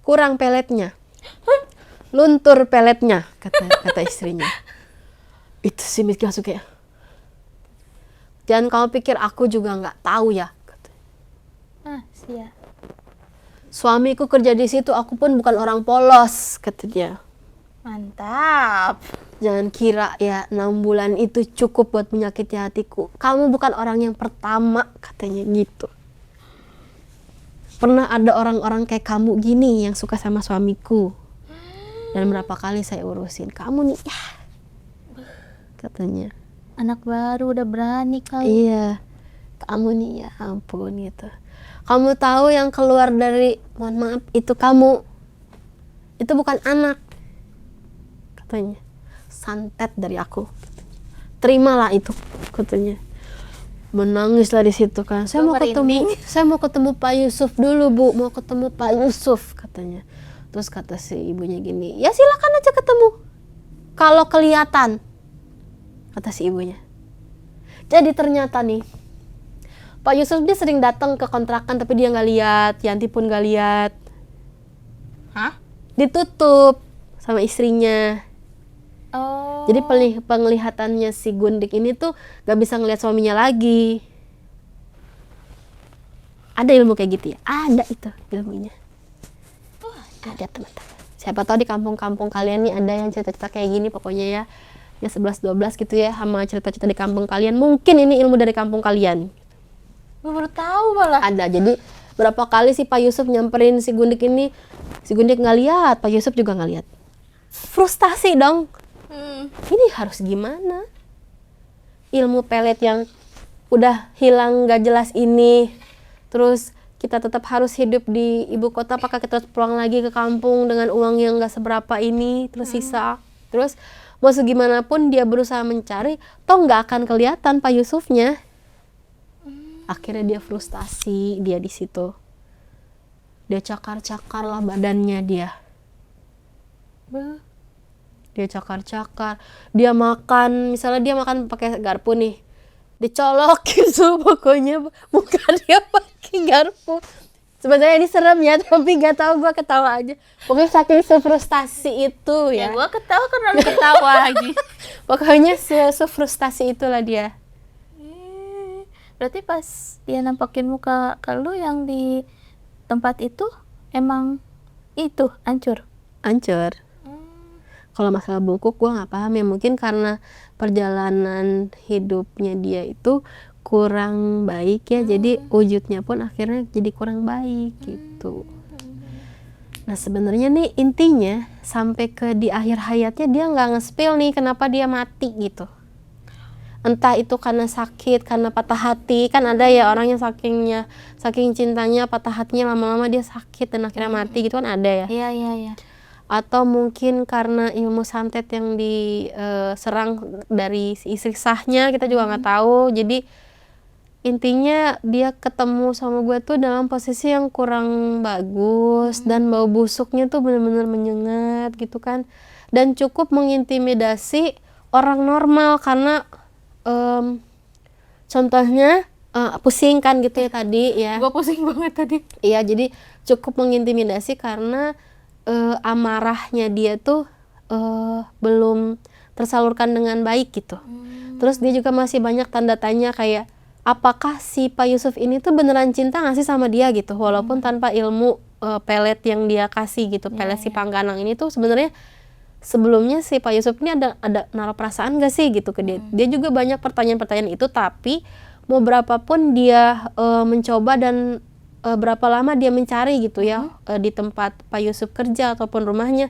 Speaker 1: Kurang peletnya, luntur peletnya, kata istrinya. Itu si Miski langsung kayak, jangan kamu pikir aku juga nggak tahu ya.
Speaker 2: Sia.
Speaker 1: Suamiku kerja di situ, aku pun bukan orang polos, kata dia.
Speaker 2: Mantap.
Speaker 1: Jangan kira ya 6 bulan itu cukup buat menyakiti hatiku. Kamu bukan orang yang pertama, katanya gitu. Pernah ada orang-orang kayak kamu gini yang suka sama suamiku. Dan berapa kali saya urusin. Kamu nih, ya. Katanya.
Speaker 2: Anak baru udah berani kau.
Speaker 1: Iya. Kamu nih, ya ampun gitu. Kamu tahu yang keluar dari, mohon maaf, itu kamu. Itu bukan anak. Katanya. Santet dari aku. Terimalah itu, katanya. Menangislah di situ kan. Saya mau ketemu Pak Yusuf dulu, Bu. Mau ketemu Pak Yusuf, katanya. Terus kata si ibunya gini, ya silakan aja ketemu. Kalau kelihatan, kata si ibunya. Jadi ternyata nih, Pak Yusuf dia sering datang ke kontrakan tapi dia nggak lihat, Yanti pun nggak lihat.
Speaker 2: Hah?
Speaker 1: Ditutup sama istrinya.
Speaker 2: Oh.
Speaker 1: Jadi penglihatannya si Gundik ini tuh gak bisa ngelihat suaminya lagi. Ada ilmu kayak gitu ya? Ada itu ilmunya. Ada teman-teman. Siapa tahu di kampung-kampung kalian nih ada yang cerita-cerita kayak gini pokoknya ya. Ya 11-12 gitu ya sama cerita-cerita di kampung kalian. Mungkin ini ilmu dari kampung kalian.
Speaker 2: Gue baru tahu malah.
Speaker 1: Ada. Jadi berapa kali si Pak Yusuf nyamperin si Gundik ini, si Gundik nggak lihat, Pak Yusuf juga nggak lihat. Frustasi dong. Ini harus gimana? Ilmu pelet yang udah hilang nggak jelas ini, terus kita tetap harus hidup di ibu kota, apakah kita harus pulang lagi ke kampung dengan uang yang nggak seberapa ini, terus sisa. Terus mau segimanapun dia berusaha mencari, toh nggak akan kelihatan Pak Yusufnya. Akhirnya dia frustasi, dia di situ. Dia cakar-cakar lah badannya dia. Dia cakar-cakar. Dia makan, misalnya dia makan pakai garpu nih, dicolok gitu pokoknya muka dia pakai garpu. Sebenarnya ini serem ya, tapi nggak tahu, gue ketawa aja. Pokoknya saking sefrustasi itu ya.
Speaker 2: Gue ketawa karena lu ketawa lagi.
Speaker 1: Pokoknya sefrustasi itulah dia.
Speaker 2: Berarti pas dia nampakin muka ke lu yang di tempat itu emang itu hancur.
Speaker 1: Kalau masalah bungkuk gue nggak paham ya, mungkin karena perjalanan hidupnya dia itu kurang baik ya, jadi wujudnya pun akhirnya jadi kurang baik gitu. Nah sebenarnya nih intinya sampai ke di akhir hayatnya dia nggak nge-spill nih kenapa dia mati gitu. Entah itu karena sakit, karena patah hati, kan ada ya orang yang saking cintanya patah hatinya lama-lama dia sakit dan akhirnya mati gitu kan ada ya.
Speaker 2: Iya.
Speaker 1: Atau mungkin karena ilmu santet yang diserang dari si istri sahnya, kita juga nggak tahu. Jadi intinya dia ketemu sama gue tuh dalam posisi yang kurang bagus dan bau busuknya tuh bener-bener menyengat gitu kan, dan cukup mengintimidasi orang normal karena contohnya pusing kan gitu ya tadi ya.
Speaker 2: Gue pusing banget tadi.
Speaker 1: Iya, jadi cukup mengintimidasi karena amarahnya dia tuh belum tersalurkan dengan baik gitu. Terus dia juga masih banyak tanda tanya kayak apakah si Pak Yusuf ini tuh beneran cinta nggak sih sama dia gitu, walaupun tanpa ilmu pelet yang dia kasih gitu. Pelet si Pangganang ini tuh sebenarnya sebelumnya si Pak Yusuf ini ada naruh perasaan gak sih gitu ke dia. Dia juga banyak pertanyaan-pertanyaan itu, tapi mau berapapun dia mencoba dan berapa lama dia mencari gitu ya di tempat Pak Yusuf kerja ataupun rumahnya,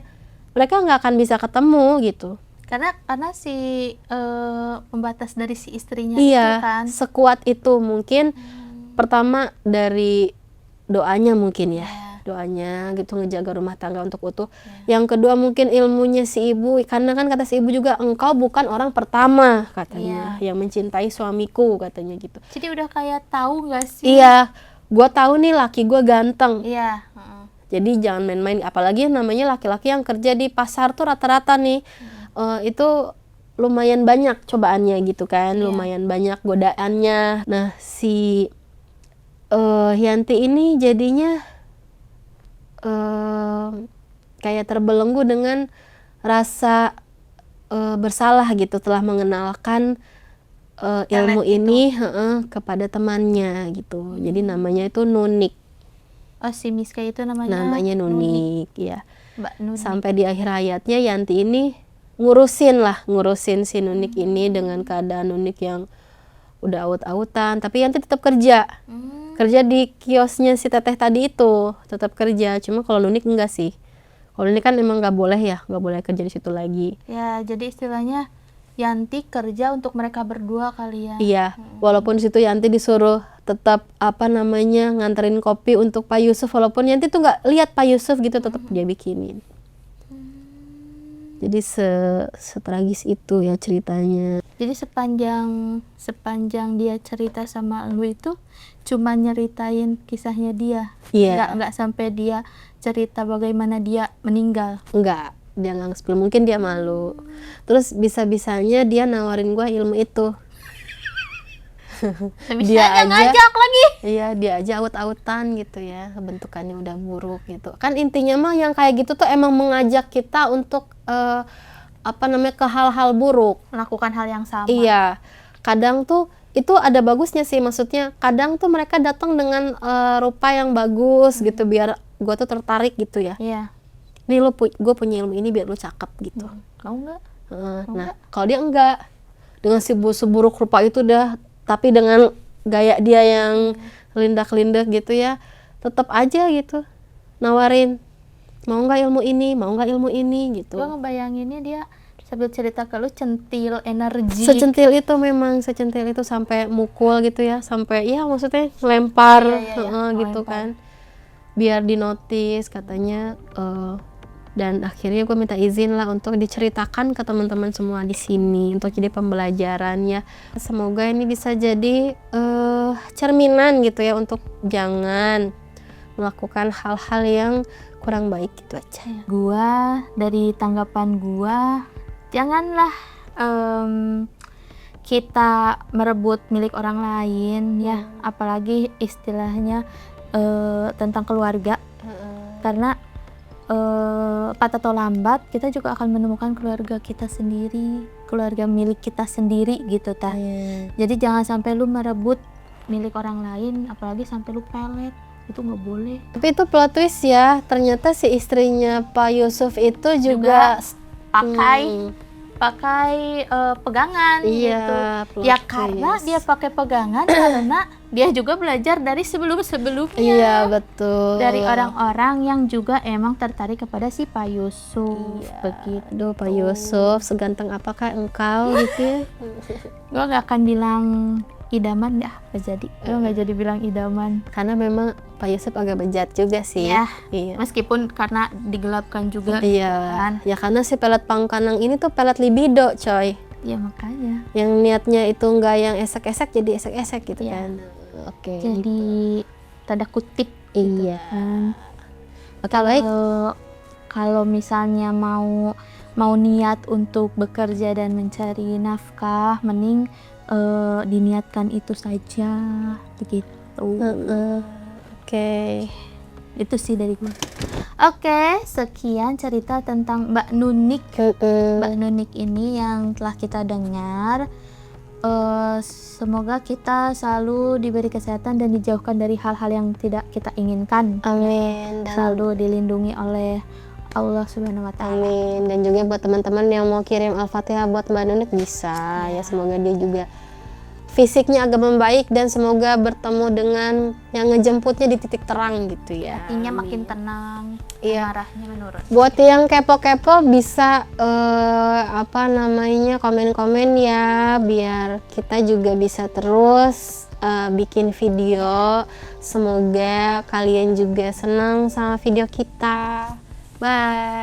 Speaker 1: mereka nggak akan bisa ketemu gitu.
Speaker 2: Karena si pembatas dari si istrinya
Speaker 1: Iya,
Speaker 2: itu kan.
Speaker 1: sekuat itu mungkin. Pertama dari doanya mungkin ya. Doanya gitu ngejaga rumah tangga untuk utuh. Yang kedua mungkin ilmunya si ibu, karena kan kata si ibu juga engkau bukan orang pertama katanya yang mencintai suamiku katanya gitu.
Speaker 2: Jadi udah kayak tahu nggak sih?
Speaker 1: Iya, gue tahu nih laki gue ganteng.
Speaker 2: Iya.
Speaker 1: Jadi jangan main-main, apalagi namanya laki-laki yang kerja di pasar tuh rata-rata nih itu lumayan banyak cobaannya gitu kan, lumayan banyak godaannya. Nah si Yanti ini jadinya kayak terbelenggu dengan rasa bersalah gitu telah mengenalkan ilmu ini kepada temannya gitu. Jadi namanya itu Nunik.
Speaker 2: Oh si Miska itu namanya
Speaker 1: Nunik ya.
Speaker 2: Mbak Nunik.
Speaker 1: Sampai di akhir hayatnya Yanti ini ngurusin si Nunik ini dengan keadaan Nunik yang udah aut-autan, tapi Yanti tetap kerja. Kerja di kiosnya si teteh tadi itu, tetap kerja. Cuma kalau Nunik enggak sih. Kalau Nunik kan emang nggak boleh kerja di situ lagi.
Speaker 2: Ya, jadi istilahnya Yanti kerja untuk mereka berdua kali ya.
Speaker 1: Iya, walaupun situ Yanti disuruh tetap nganterin kopi untuk Pak Yusuf, walaupun Yanti tuh nggak lihat Pak Yusuf gitu, tetap dia bikinin. Jadi setragis itu ya ceritanya.
Speaker 2: Jadi sepanjang dia cerita sama lu itu cuma nyeritain kisahnya dia.
Speaker 1: Iya.
Speaker 2: Nggak sampai dia cerita bagaimana dia meninggal.
Speaker 1: Enggak, dia nggak nge-spill, mungkin dia malu. Terus bisa-bisanya dia nawarin gua ilmu itu.
Speaker 2: Dia aja ngajak lagi.
Speaker 1: Iya, dia aja aut-autan gitu ya, bentukannya udah buruk gitu. Kan intinya mah yang kayak gitu tuh emang mengajak kita untuk ke hal-hal buruk,
Speaker 2: melakukan hal yang sama.
Speaker 1: Iya, kadang tuh itu ada bagusnya sih, maksudnya kadang tuh mereka datang dengan rupa yang bagus gitu biar gue tuh tertarik gitu ya.
Speaker 2: Iya.
Speaker 1: Nih gue punya ilmu ini biar lu cakep gitu.
Speaker 2: Mau nggak?
Speaker 1: Nah kalau dia enggak, dengan seburuk rupa itu dah, tapi dengan gaya dia yang lindak-lindak gitu ya, tetap aja gitu nawarin, mau nggak ilmu ini gitu.
Speaker 2: Gue ngebayanginnya dia sambil cerita ke lu centil energi.
Speaker 1: Secentil itu sampai mukul gitu ya, sampai ya maksudnya lempar gitu kan, biar dinotis katanya. Dan akhirnya gue minta izin lah untuk diceritakan ke teman-teman semua di sini untuk jadi pembelajaran ya. Semoga ini bisa jadi cerminan gitu ya untuk jangan melakukan hal-hal yang kurang baik gitu aja ya.
Speaker 2: Gua dari tanggapan gua, janganlah kita merebut milik orang lain ya, apalagi istilahnya tentang keluarga. Karena cepat atau lambat kita juga akan menemukan keluarga kita sendiri, keluarga milik kita sendiri gitu tah. Jadi jangan sampai lu merebut milik orang lain, apalagi sampai lu pelet, itu nggak boleh.
Speaker 1: Tapi itu plot twist ya, ternyata si istrinya Pak Yusuf itu juga
Speaker 2: pakai pegangan gitu. Ya karena dia pakai pegangan karena dia juga belajar dari sebelum-sebelumnya.
Speaker 1: Iya, betul.
Speaker 2: Dari orang-orang yang juga emang tertarik kepada si Pak Yusuf. Begitu.
Speaker 1: Aduh, Pak Yusuf, seganteng apakah engkau gitu ya?
Speaker 2: Gue gak akan bilang idaman ya, gue gak jadi bilang idaman.
Speaker 1: Karena memang Pak Yusuf agak bejat juga sih.
Speaker 2: Ya,
Speaker 1: iya.
Speaker 2: Meskipun karena digelapkan juga.
Speaker 1: Iya,
Speaker 2: kan?
Speaker 1: ya karena si pelet pangkanang ini tuh pelet libido coy.
Speaker 2: Ya makanya.
Speaker 1: Yang niatnya itu enggak yang esek-esek jadi esek-esek gitu kan. Oke.
Speaker 2: Jadi tanda kutip.
Speaker 1: Iya.
Speaker 2: Gitu kan.
Speaker 1: Oke, baik.
Speaker 2: Kalau misalnya mau niat untuk bekerja dan mencari nafkah, mending diniatkan itu saja begitu.
Speaker 1: Oke.
Speaker 2: Itu sih dari gue. Oke, sekian cerita tentang Mbak Nunik. Mbak Nunik ini yang telah kita dengar. Semoga kita selalu diberi kesehatan dan dijauhkan dari hal-hal yang tidak kita inginkan.
Speaker 1: Amin.
Speaker 2: Selalu dilindungi oleh Allah Subhanahu wa Ta'ala.
Speaker 1: Amin. Dan juga buat teman-teman yang mau kirim Al-Fatihah buat Mbak Nunik bisa ya, semoga dia juga fisiknya agak membaik dan semoga bertemu dengan yang ngejemputnya di titik terang gitu ya.
Speaker 2: Hatinya makin tenang, marahnya menurun.
Speaker 1: Buat yang kepo-kepo bisa komen-komen ya, biar kita juga bisa terus bikin video. Semoga kalian juga senang sama video kita. Bye.